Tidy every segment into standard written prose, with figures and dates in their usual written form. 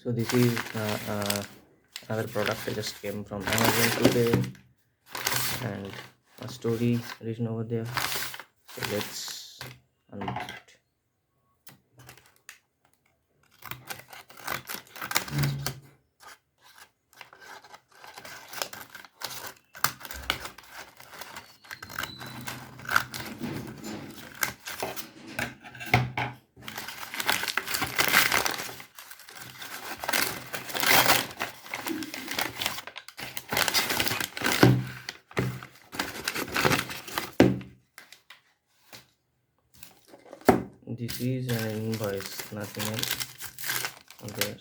So this is another product I just came from Amazon today, and a story written over there. So let's unbox it. This is an invoice, nothing else. There,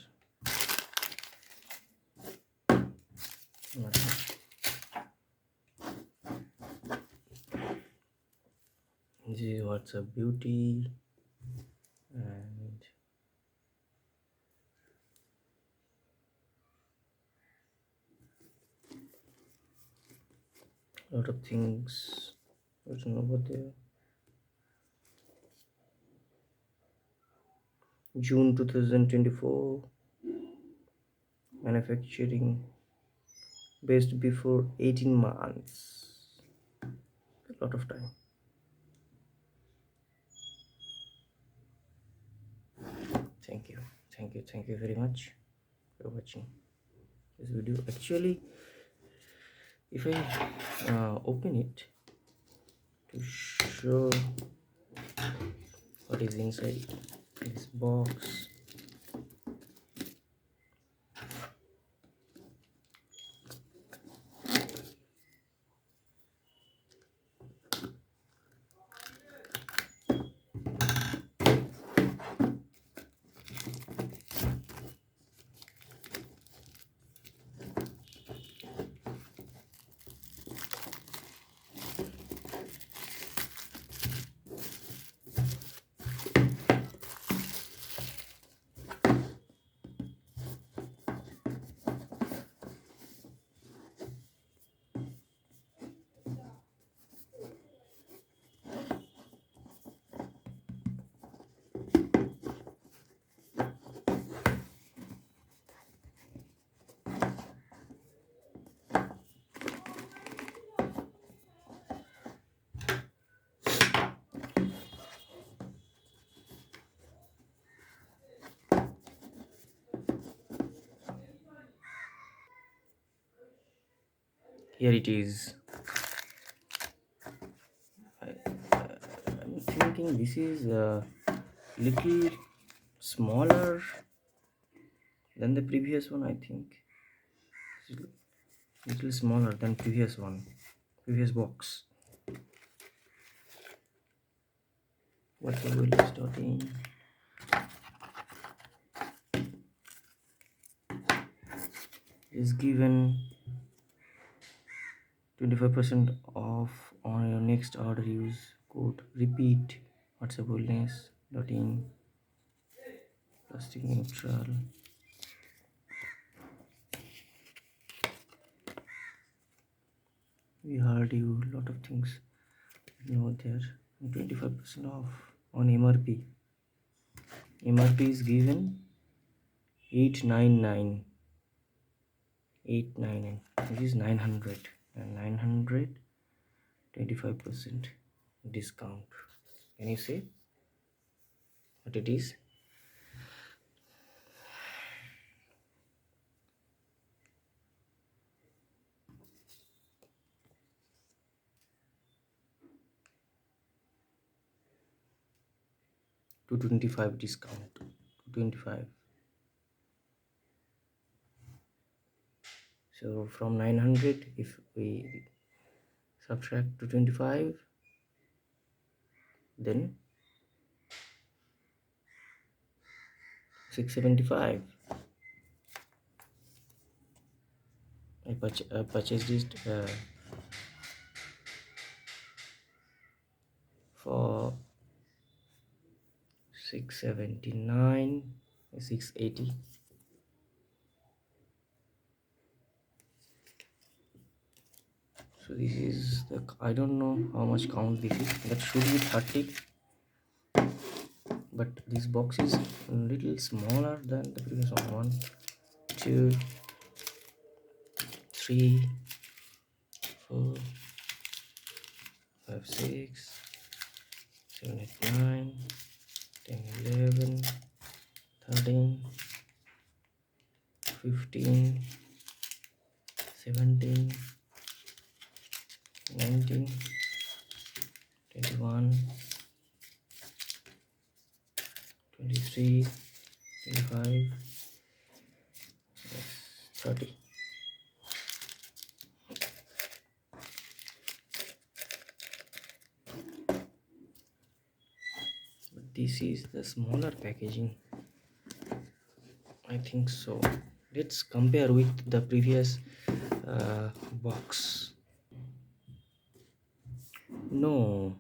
nothing. This is what's a beauty, and a lot of things written over there. June 2024, manufacturing, based before 18 months. A lot of time. Thank you very much for watching this video. Actually, if I open it to show what is inside this box, here it is. I'm thinking this is a little smaller than the previous one. I think this is little smaller than previous box. What I will starting. Is given 25% off on your next order. Use code repeat whatsapp.in. Plastic neutral. We heard you lot of things know there. 25% off on MRP. MRP is given 899. This is 900 and 900 25% discount. Can you say what it is? $225 discount. $225. So from 900, if we subtract 225, then 675. I purchased it for 679, 680. So this is the, I don't know how much count this is. That should be 30, but this box is a little smaller than the previous one. 2, 3, 4, 5, 6, 7, 8, 9, 10, 11, 13, 15, 17, 19, 21, 23, 25, 30. But this is the smaller packaging, I think so. Let's compare with the previous box. No,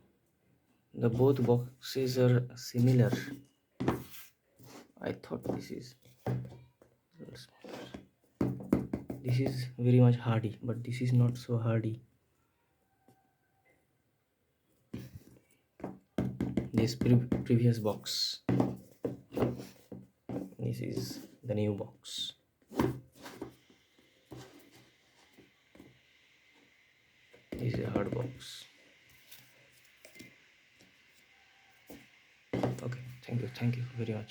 the both boxes are similar. I thought this is very much hardy, but this is not so hardy. This previous box, this is the new box. This is a hard box. Okay, thank you very much.